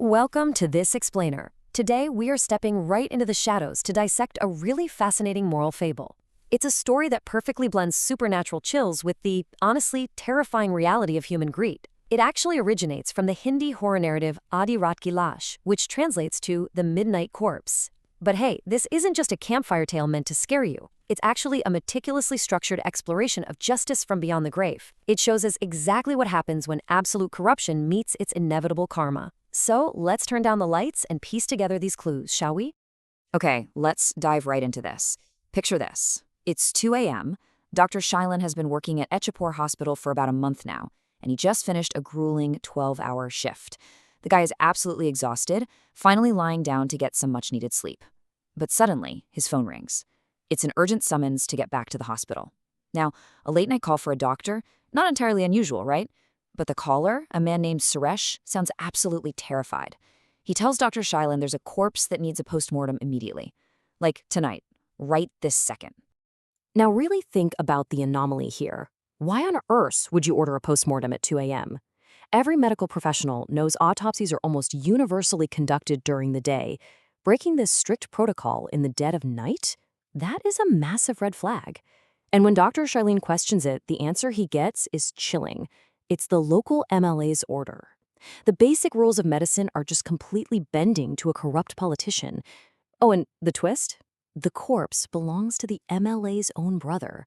Welcome to This Explainer. Today, we are stepping right into the shadows to dissect a really fascinating moral fable. It's a story that perfectly blends supernatural chills with the, honestly, terrifying reality of human greed. It actually originates from the Hindi horror narrative Adi Raat Ki Laash, which translates to The Midnight Corpse. But hey, this isn't just a campfire tale meant to scare you. It's actually a meticulously structured exploration of justice from beyond the grave. It shows us exactly what happens when absolute corruption meets its inevitable karma. So let's turn down the lights and piece together these clues, shall we? Okay, let's dive right into this. Picture this. It's 2 a.m. Dr. Shailen has been working at Echapur Hospital for about a month now, and he just finished a grueling 12-hour shift. The guy is absolutely exhausted, finally lying down to get some much-needed sleep. But suddenly, his phone rings. It's an urgent summons to get back to the hospital. Now, a late-night call for a doctor? Not entirely unusual, right? But the caller, a man named Suresh, sounds absolutely terrified. He tells Dr. Shailen there's a corpse that needs a postmortem immediately. Like tonight, right this second. Now really think about the anomaly here. Why on earth would you order a postmortem at 2 a.m.? Every medical professional knows autopsies are almost universally conducted during the day. Breaking this strict protocol in the dead of night? That is a massive red flag. And when Dr. Charlene questions it, the answer he gets is chilling. It's the local MLA's order. The basic rules of medicine are just completely bending to a corrupt politician. Oh, and the twist? The corpse belongs to the MLA's own brother.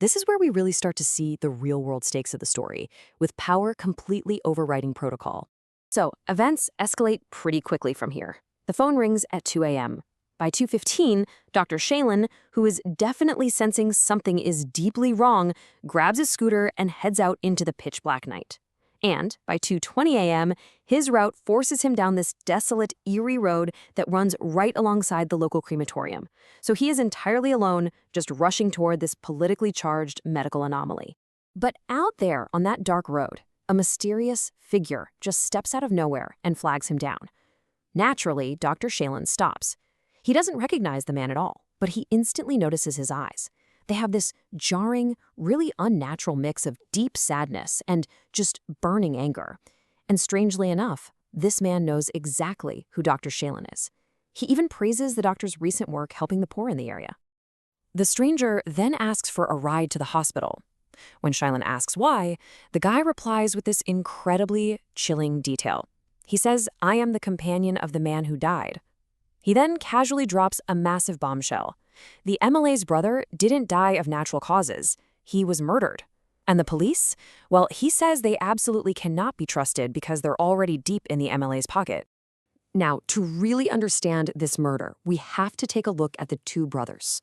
This is where we really start to see the real-world stakes of the story, with power completely overriding protocol. So, events escalate pretty quickly from here. The phone rings at 2 a.m. By 2:15, Dr. Shailen, who is definitely sensing something is deeply wrong, grabs his scooter and heads out into the pitch-black night. And by 2:20 a.m., his route forces him down this desolate, eerie road that runs right alongside the local crematorium. So he is entirely alone, just rushing toward this politically charged medical anomaly. But out there on that dark road, a mysterious figure just steps out of nowhere and flags him down. Naturally, Dr. Shailen stops. He doesn't recognize the man at all, but he instantly notices his eyes. They have this jarring, really unnatural mix of deep sadness and just burning anger. And strangely enough, this man knows exactly who Dr. Shailen is. He even praises the doctor's recent work helping the poor in the area. The stranger then asks for a ride to the hospital. When Shailen asks why, the guy replies with this incredibly chilling detail. He says, "I am the companion of the man who died." He then casually drops a massive bombshell. The MLA's brother didn't die of natural causes. He was murdered. And the police? Well, he says they absolutely cannot be trusted because they're already deep in the MLA's pocket. Now, to really understand this murder, we have to take a look at the two brothers.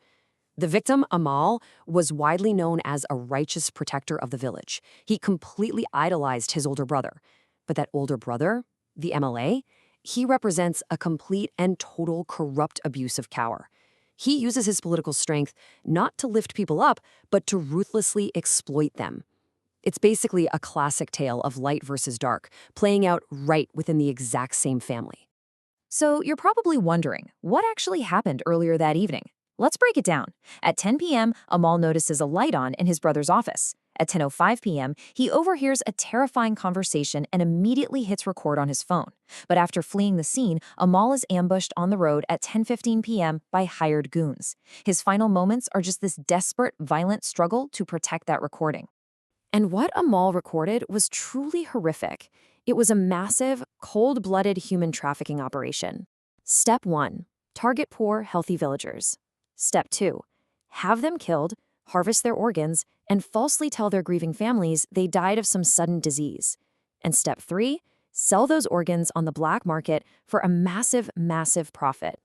The victim, Amal, was widely known as a righteous protector of the village. He completely idolized his older brother. But that older brother, the MLA, he represents a complete and total corrupt abuse of power. He uses his political strength not to lift people up, but to ruthlessly exploit them. It's basically a classic tale of light versus dark, playing out right within the exact same family. So you're probably wondering, what actually happened earlier that evening? Let's break it down. At 10 p.m., Amal notices a light on in his brother's office. At 10:05 p.m., he overhears a terrifying conversation and immediately hits record on his phone. But after fleeing the scene, Amal is ambushed on the road at 10:15 p.m. by hired goons. His final moments are just this desperate, violent struggle to protect that recording. And what Amal recorded was truly horrific. It was a massive, cold-blooded human trafficking operation. Step 1. Target poor, healthy villagers. Step 2. Have them killed, harvest their organs, and falsely tell their grieving families they died of some sudden disease. And step 3, sell those organs on the black market for a massive, massive profit.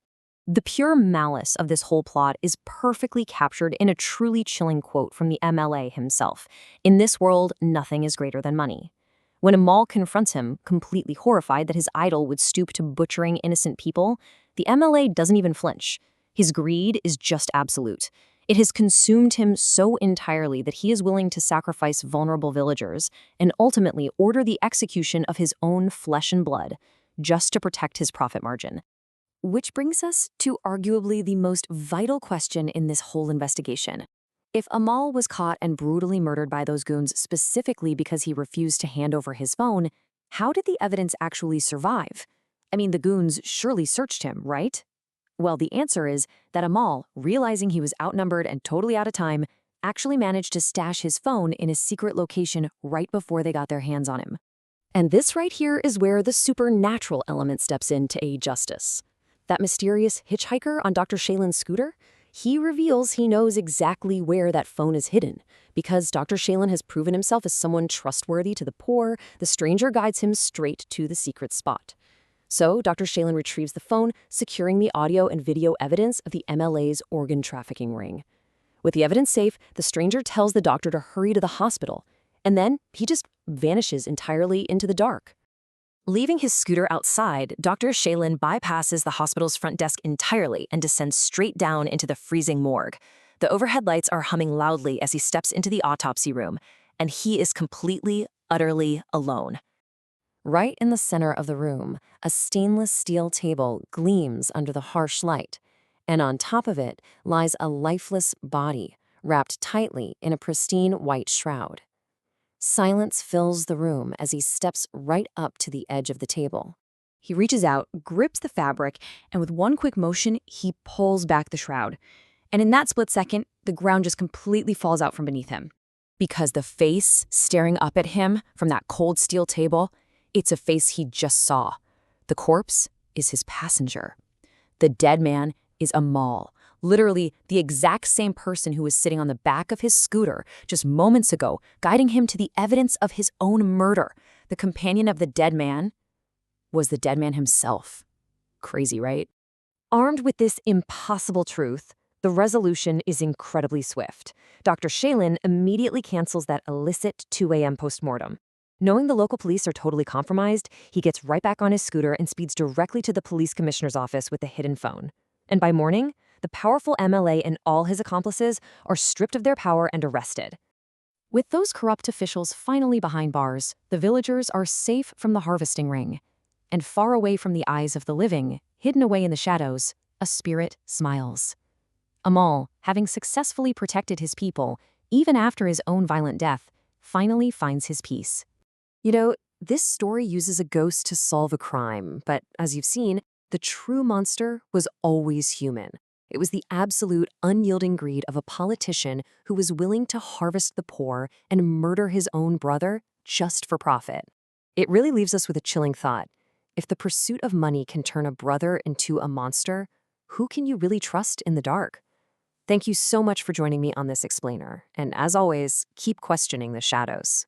The pure malice of this whole plot is perfectly captured in a truly chilling quote from the MLA himself. "In this world, nothing is greater than money." When Amal confronts him, completely horrified that his idol would stoop to butchering innocent people, the MLA doesn't even flinch. His greed is just absolute. It has consumed him so entirely that he is willing to sacrifice vulnerable villagers and ultimately order the execution of his own flesh and blood just to protect his profit margin. Which brings us to arguably the most vital question in this whole investigation. If Amal was caught and brutally murdered by those goons specifically because he refused to hand over his phone, how did the evidence actually survive? I mean, the goons surely searched him, right? Well, the answer is that Amal, realizing he was outnumbered and totally out of time, actually managed to stash his phone in a secret location right before they got their hands on him. And this right here is where the supernatural element steps in to aid justice. That mysterious hitchhiker on Dr. Shaylin's scooter, he reveals he knows exactly where that phone is hidden. Because Dr. Shaylin has proven himself as someone trustworthy to the poor, the stranger guides him straight to the secret spot. So Dr. Shaylin retrieves the phone, securing the audio and video evidence of the MLA's organ trafficking ring. With the evidence safe, the stranger tells the doctor to hurry to the hospital, and then he just vanishes entirely into the dark. Leaving his scooter outside, Dr. Shaylin bypasses the hospital's front desk entirely and descends straight down into the freezing morgue. The overhead lights are humming loudly as he steps into the autopsy room, and he is completely, utterly alone. Right in the center of the room, a stainless steel table gleams under the harsh light, and on top of it lies a lifeless body, wrapped tightly in a pristine white shroud. Silence fills the room as he steps right up to the edge of the table. He reaches out, grips the fabric, and with one quick motion, he pulls back the shroud. And in that split second, the ground just completely falls out from beneath him. Because the face staring up at him from that cold steel table, it's a face he just saw. The corpse is his passenger. The dead man is Amal, literally the exact same person who was sitting on the back of his scooter just moments ago, guiding him to the evidence of his own murder. The companion of the dead man was the dead man himself. Crazy, right? Armed with this impossible truth, the resolution is incredibly swift. Dr. Shaylin immediately cancels that illicit 2 a.m. postmortem. Knowing the local police are totally compromised, he gets right back on his scooter and speeds directly to the police commissioner's office with the hidden phone. And by morning, the powerful MLA and all his accomplices are stripped of their power and arrested. With those corrupt officials finally behind bars, the villagers are safe from the harvesting ring. And far away from the eyes of the living, hidden away in the shadows, a spirit smiles. Amal, having successfully protected his people, even after his own violent death, finally finds his peace. You know, this story uses a ghost to solve a crime, but as you've seen, the true monster was always human. It was the absolute, unyielding greed of a politician who was willing to harvest the poor and murder his own brother just for profit. It really leaves us with a chilling thought. If the pursuit of money can turn a brother into a monster, who can you really trust in the dark? Thank you so much for joining me on this explainer, and as always, keep questioning the shadows.